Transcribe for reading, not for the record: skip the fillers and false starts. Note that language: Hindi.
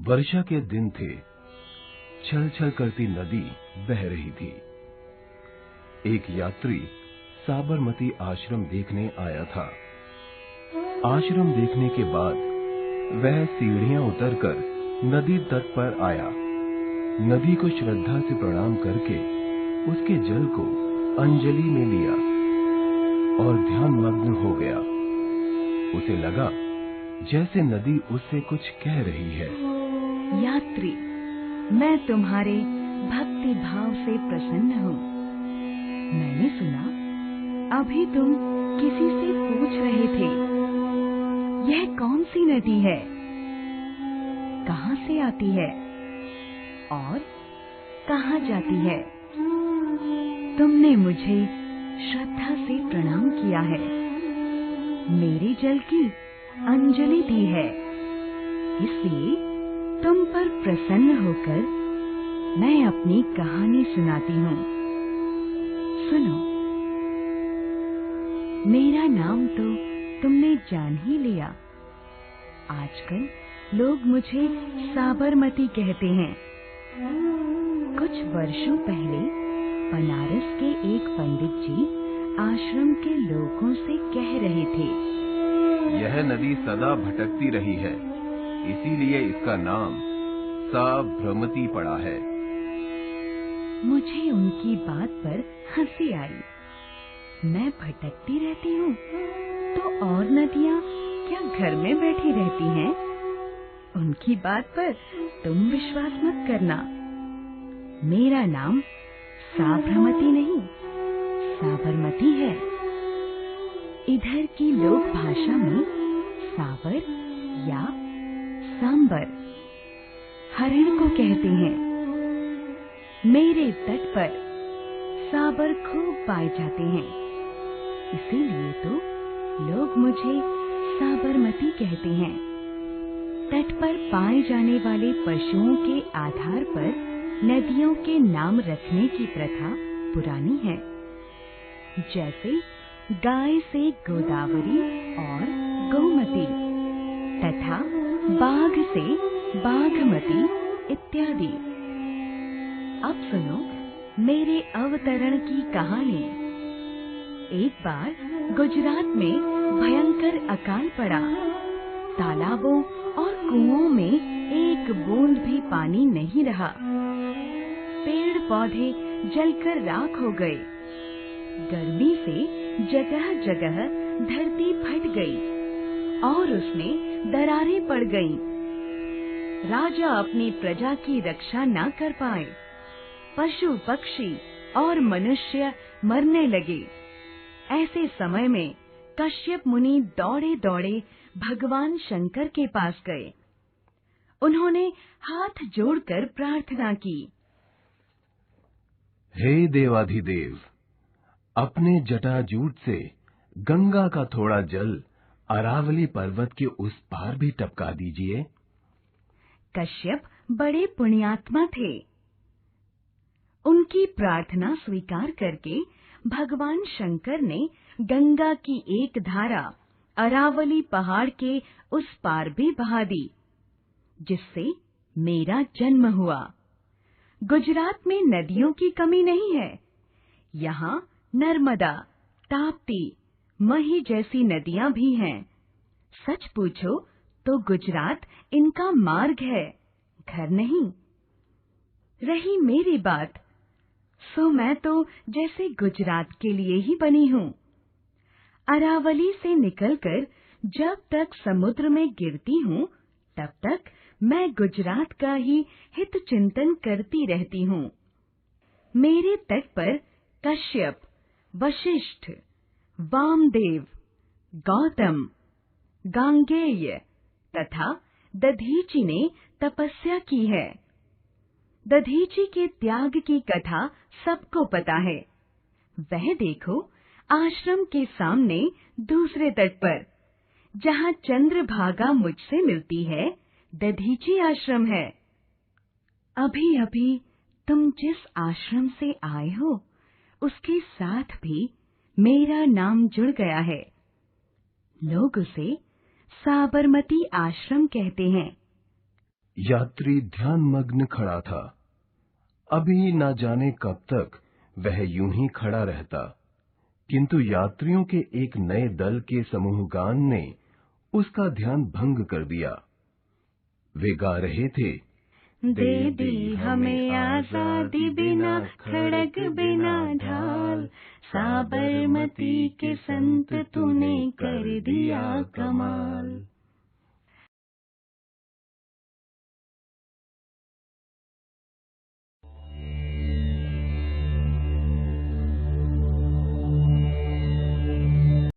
वर्षा के दिन थे। छल छल करती नदी बह रही थी। एक यात्री साबरमती आश्रम देखने आया था। आश्रम देखने के बाद वह सीढ़ियां उतरकर नदी तट पर आया। नदी को श्रद्धा से प्रणाम करके उसके जल को अंजलि में लिया और ध्यान मग्न हो गया। उसे लगा जैसे नदी उससे कुछ कह रही है। यात्री, मैं तुम्हारे भक्ति भाव से प्रसन्न हूँ। मैंने सुना अभी तुम किसी से पूछ रहे थे, यह कौन सी नदी है, कहाँ से आती है और कहाँ जाती है? तुमने मुझे श्रद्धा से प्रणाम किया है, मेरे जल की अंजलि दी है, इसलिए तुम पर प्रसन्न होकर मैं अपनी कहानी सुनाती हूँ। सुनो, मेरा नाम तो तुमने जान ही लिया। आजकल लोग मुझे साबरमती कहते हैं। कुछ वर्षों पहले बनारस के एक पंडित जी आश्रम के लोगों से कह रहे थे, यह नदी सदा भटकती रही है, इसीलिए इसका नाम साबरमती पड़ा है। मुझे उनकी बात पर हंसी आई। मैं भटकती रहती हूँ तो और नदियाँ क्या घर में बैठी रहती हैं? उनकी बात पर तुम विश्वास मत करना। मेरा नाम साबरमती नहीं, साबरमती है। इधर की लोक भाषा में साबर या सांबर हरिण को कहते हैं। मेरे तट पर साबर खूब पाए जाते हैं, इसीलिए तो लोग मुझे साबरमती कहते हैं। तट पर पाए जाने वाले पशुओं के आधार पर नदियों के नाम रखने की प्रथा पुरानी है। जैसे गाय से गोदावरी और गोमती तथा बाघ से बाघमती इत्यादि। अब सुनो मेरे अवतरण की कहानी। एक बार गुजरात में भयंकर अकाल पड़ा। तालाबों और कुओं में एक बूंद भी पानी नहीं रहा। पेड़ पौधे जलकर राख हो गए। गर्मी से जगह जगह धरती फट गई और उसमें दरारें पड़ गईं। राजा अपनी प्रजा की रक्षा न कर पाए। पशु पक्षी और मनुष्य मरने लगे। ऐसे समय में कश्यप मुनि दौड़े दौड़े भगवान शंकर के पास गए। उन्होंने हाथ जोड़कर प्रार्थना की, हे देवाधिदेव, अपने जटाजूट से गंगा का थोड़ा जल अरावली पर्वत के उस पार भी टपका दीजिए। कश्यप बड़े पुण्यात्मा थे। उनकी प्रार्थना स्वीकार करके भगवान शंकर ने गंगा की एक धारा अरावली पहाड़ के उस पार भी बहा दी, जिससे मेरा जन्म हुआ। गुजरात में नदियों की कमी नहीं है। यहाँ नर्मदा, ताप्ती, मही जैसी नदियाँ भी हैं। सच पूछो तो गुजरात इनका मार्ग है, घर नहीं। रही मेरी बात, सो मैं तो जैसे गुजरात के लिए ही बनी हूँ। अरावली से निकलकर जब तक समुद्र में गिरती हूँ, तब तक मैं गुजरात का ही हित चिंतन करती रहती हूँ। मेरे तट पर कश्यप, वशिष्ठ, वामदेव, गौतम, गांगेय तथा दधीचि ने तपस्या की है। दधीचि के त्याग की कथा सबको पता है। वह देखो आश्रम के सामने दूसरे तट पर, जहाँ चंद्रभागा मुझसे मिलती है, दधीचि आश्रम है। अभी अभी तुम जिस आश्रम से आए हो, उसके साथ भी मेरा नाम जुड़ गया है। लोग उसे साबरमती आश्रम कहते हैं। यात्री ध्यानमग्न खड़ा था। अभी न जाने कब तक वह यूं ही खड़ा रहता, किंतु यात्रियों के एक नए दल के समूहगान ने उसका ध्यान भंग कर दिया। वे गा रहे थे, दे दी हमें आजादी बिना खड़ग बिना ढाल, साबरमती के संत तूने कर दिया कमाल।